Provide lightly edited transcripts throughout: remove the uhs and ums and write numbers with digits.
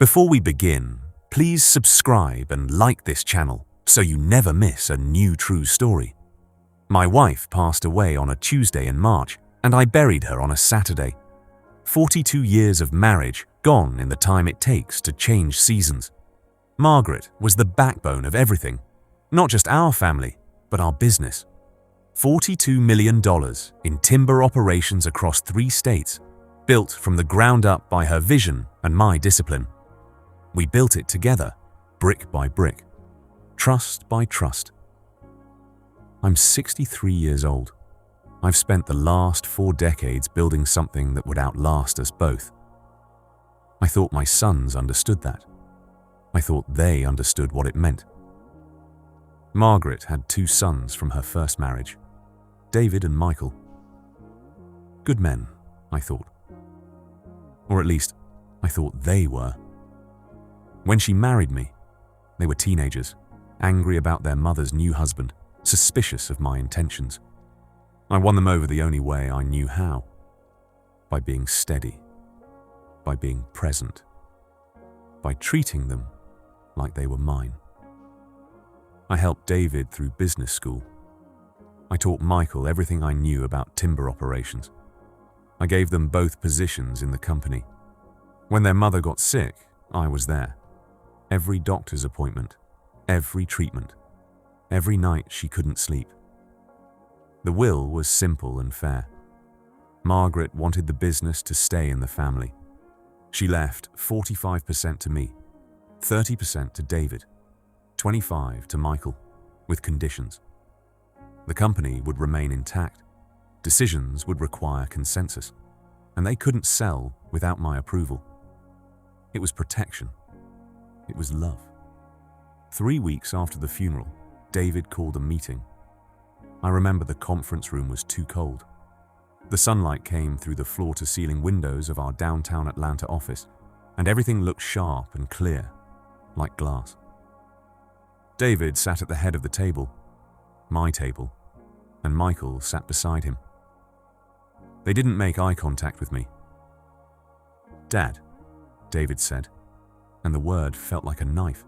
Before we begin, please subscribe and like this channel so you never miss a new true story. My wife passed away on a Tuesday in March, and I buried her on a Saturday. 42 years of marriage gone in the time it takes to change seasons. Margaret was the backbone of everything, not just our family, but our business. $42 million in timber operations across 3 states, built from the ground up by her vision and my discipline. We built it together, brick by brick, trust by trust. I'm 63 years old. I've spent the last 4 decades building something that would outlast us both. I thought my sons understood that. I thought they understood what it meant. Margaret had 2 sons from her first marriage, David and Michael. Good men, I thought. Or at least, I thought they were. When she married me, they were teenagers, angry about their mother's new husband, suspicious of my intentions. I won them over the only way I knew how, by being steady, by being present, by treating them like they were mine. I helped David through business school. I taught Michael everything I knew about timber operations. I gave them both positions in the company. When their mother got sick, I was there. Every doctor's appointment, every treatment, every night she couldn't sleep. The will was simple and fair. Margaret wanted the business to stay in the family. She left 45% to me, 30% to David, 25% to Michael, with conditions. The company would remain intact. Decisions would require consensus, and they couldn't sell without my approval. It was protection. It was love. 3 weeks after the funeral, David called a meeting. I remember the conference room was too cold. The sunlight came through the floor-to-ceiling windows of our downtown Atlanta office, and everything looked sharp and clear, like glass. David sat at the head of the table, my table, and Michael sat beside him. They didn't make eye contact with me. "Dad," David said, and the word felt like a knife.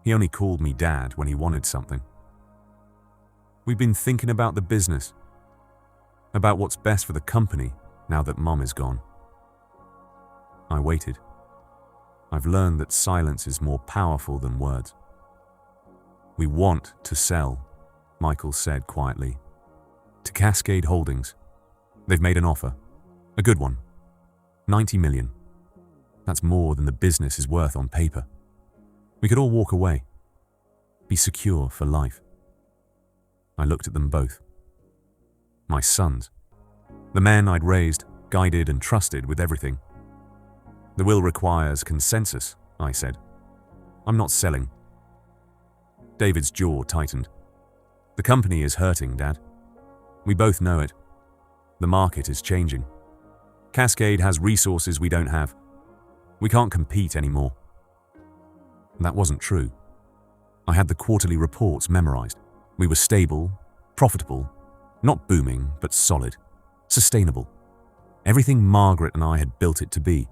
He only called me Dad when he wanted something. "We've been thinking about the business, about what's best for the company now that Mom is gone." I waited. I've learned that silence is more powerful than words. "We want to sell," Michael said quietly, "to Cascade Holdings. They've made an offer, a good one, $90 million. That's more than the business is worth on paper. We could all walk away, be secure for life." I looked at them both. My sons, the men I'd raised, guided and trusted with everything. "The will requires consensus," I said. "I'm not selling." David's jaw tightened. "The company is hurting, Dad. We both know it. The market is changing. Cascade has resources we don't have. We can't compete anymore." That wasn't true. I had the quarterly reports memorized. We were stable, profitable, not booming, but solid, sustainable. Everything Margaret and I had built it to be.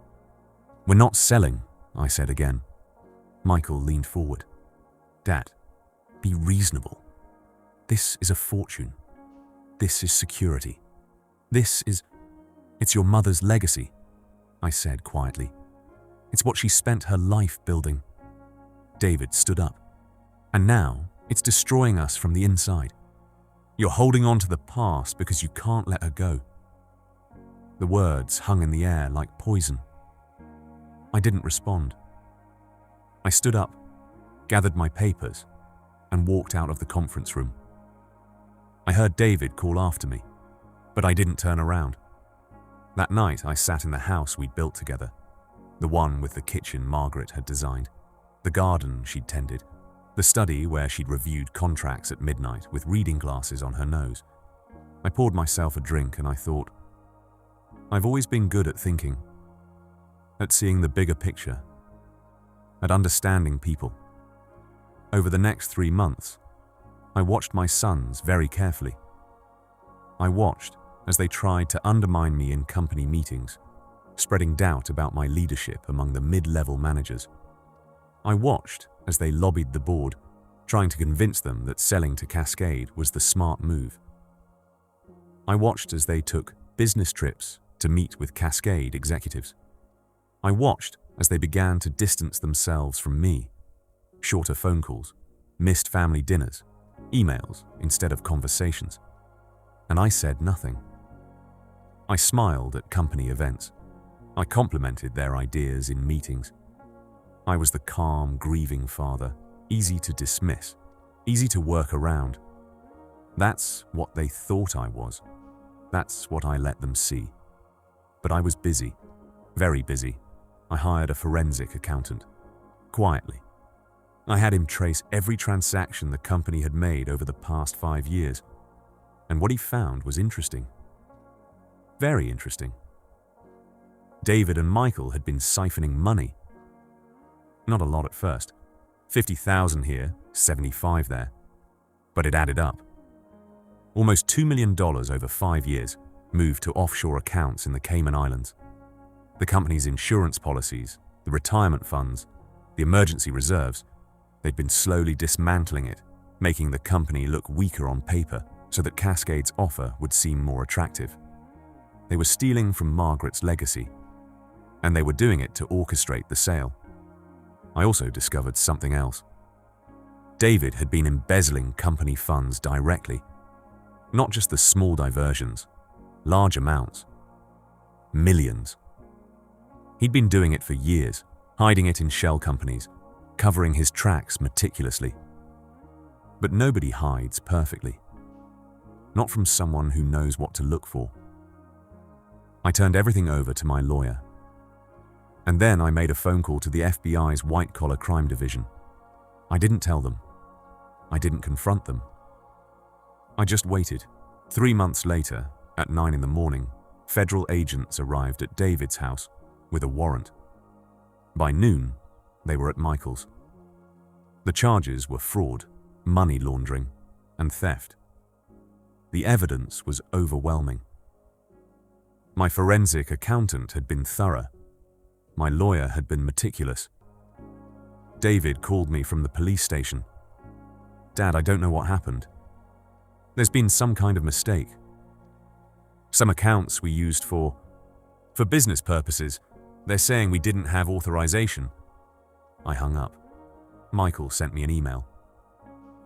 "We're not selling," I said again. Michael leaned forward. "Dad, be reasonable. This is a fortune. This is security. It's your mother's legacy," I said quietly. "It's what she spent her life building." David stood up. "And now it's destroying us from the inside. You're holding on to the past because you can't let her go." The words hung in the air like poison. I didn't respond. I stood up, gathered my papers, and walked out of the conference room. I heard David call after me, but I didn't turn around. That night I sat in the house we'd built together, the one with the kitchen Margaret had designed, the garden she'd tended, the study where she'd reviewed contracts at midnight with reading glasses on her nose. I poured myself a drink and I thought, I've always been good at thinking, at seeing the bigger picture, at understanding people. Over the next 3 months, I watched my sons very carefully. I watched as they tried to undermine me in company meetings, spreading doubt about my leadership among the mid-level managers. I watched as they lobbied the board, trying to convince them that selling to Cascade was the smart move. I watched as they took business trips to meet with Cascade executives. I watched as they began to distance themselves from me. Shorter phone calls, missed family dinners, emails instead of conversations. And I said nothing. I smiled at company events. I complimented their ideas in meetings. I was the calm, grieving father, easy to dismiss, easy to work around. That's what they thought I was. That's what I let them see. But I was busy, very busy. I hired a forensic accountant, quietly. I had him trace every transaction the company had made over the past 5 years. And what he found was interesting. Very interesting. David and Michael had been siphoning money. Not a lot at first. 50,000 here, 75 there. But it added up. Almost $2 million over 5 years moved to offshore accounts in the Cayman Islands. The company's insurance policies, the retirement funds, the emergency reserves, they'd been slowly dismantling it, making the company look weaker on paper so that Cascade's offer would seem more attractive. They were stealing from Margaret's legacy, and they were doing it to orchestrate the sale. I also discovered something else. David had been embezzling company funds directly. Not just the small diversions, large amounts. Millions. He'd been doing it for years, hiding it in shell companies, covering his tracks meticulously. But nobody hides perfectly. Not from someone who knows what to look for. I turned everything over to my lawyer. And then I made a phone call to the FBI's white-collar crime division. I didn't tell them. I didn't confront them. I just waited. 3 months later, at 9 in the morning, federal agents arrived at David's house with a warrant. By noon, they were at Michael's. The charges were fraud, money laundering, and theft. The evidence was overwhelming. My forensic accountant had been thorough. My lawyer had been meticulous. David called me from the police station. "Dad, I don't know what happened. There's been some kind of mistake. Some accounts we used for business purposes, they're saying we didn't have authorization." I hung up. Michael sent me an email.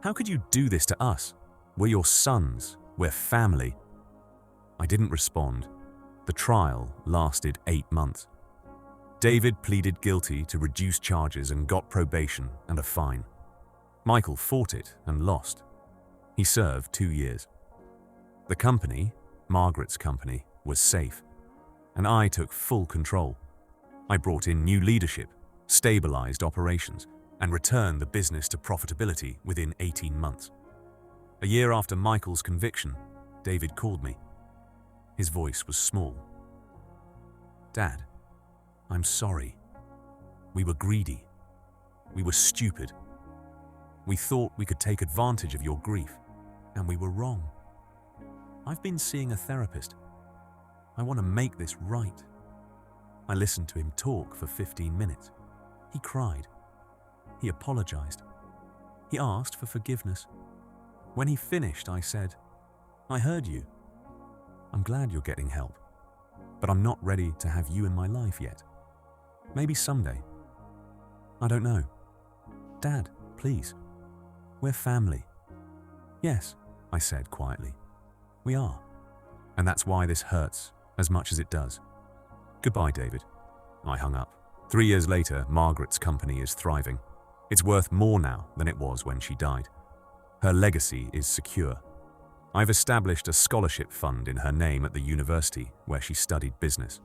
"How could you do this to us? We're your sons. We're family." I didn't respond. The trial lasted 8 months. David pleaded guilty to reduced charges and got probation and a fine. Michael fought it and lost. He served 2 years. The company, Margaret's company, was safe, and I took full control. I brought in new leadership, stabilized operations, and returned the business to profitability within 18 months. A year after Michael's conviction, David called me. His voice was small. "Dad, I'm sorry. We were greedy. We were stupid. We thought we could take advantage of your grief, and we were wrong. I've been seeing a therapist. I want to make this right." I listened to him talk for 15 minutes. He cried. He apologized. He asked for forgiveness. When he finished, I said, "I heard you. I'm glad you're getting help, but I'm not ready to have you in my life yet. Maybe someday. I don't know. Dad, please. We're family." "Yes," I said quietly. "We are. And that's why this hurts as much as it does. Goodbye, David." I hung up. 3 years later, Margaret's company is thriving. It's worth more now than it was when she died. Her legacy is secure. I've established a scholarship fund in her name at the university where she studied business.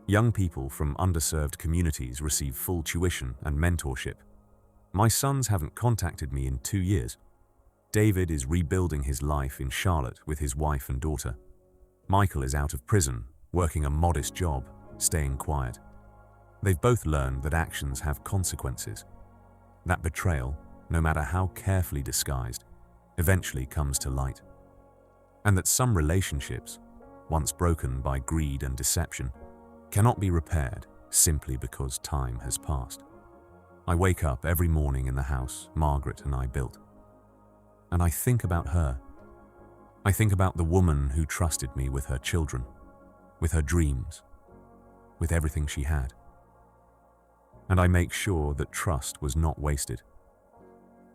Young people from underserved communities receive full tuition and mentorship. My sons haven't contacted me in 2 years. David is rebuilding his life in Charlotte with his wife and daughter. Michael is out of prison, working a modest job, staying quiet. They've both learned that actions have consequences. That betrayal, no matter how carefully disguised, eventually comes to light. And that some relationships, once broken by greed and deception, cannot be repaired simply because time has passed. I wake up every morning in the house Margaret and I built, and I think about her. I think about the woman who trusted me with her children, with her dreams, with everything she had. And I make sure that trust was not wasted.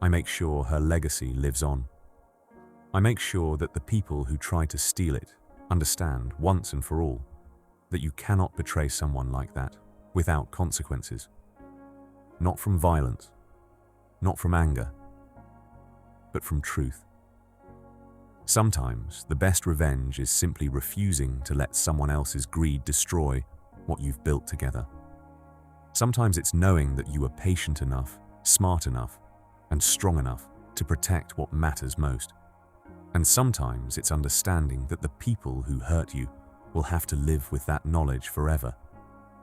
I make sure her legacy lives on. I make sure that the people who try to steal it understand once and for all that you cannot betray someone like that without consequences. Not from violence, not from anger, but from truth. Sometimes the best revenge is simply refusing to let someone else's greed destroy what you've built together. Sometimes it's knowing that you are patient enough, smart enough, and strong enough to protect what matters most. And sometimes it's understanding that the people who hurt you will have to live with that knowledge forever,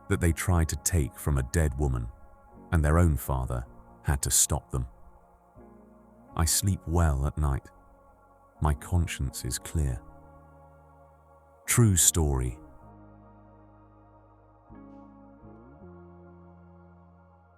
that they tried to take from a dead woman, and their own father had to stop them. I sleep well at night. My conscience is clear. True story.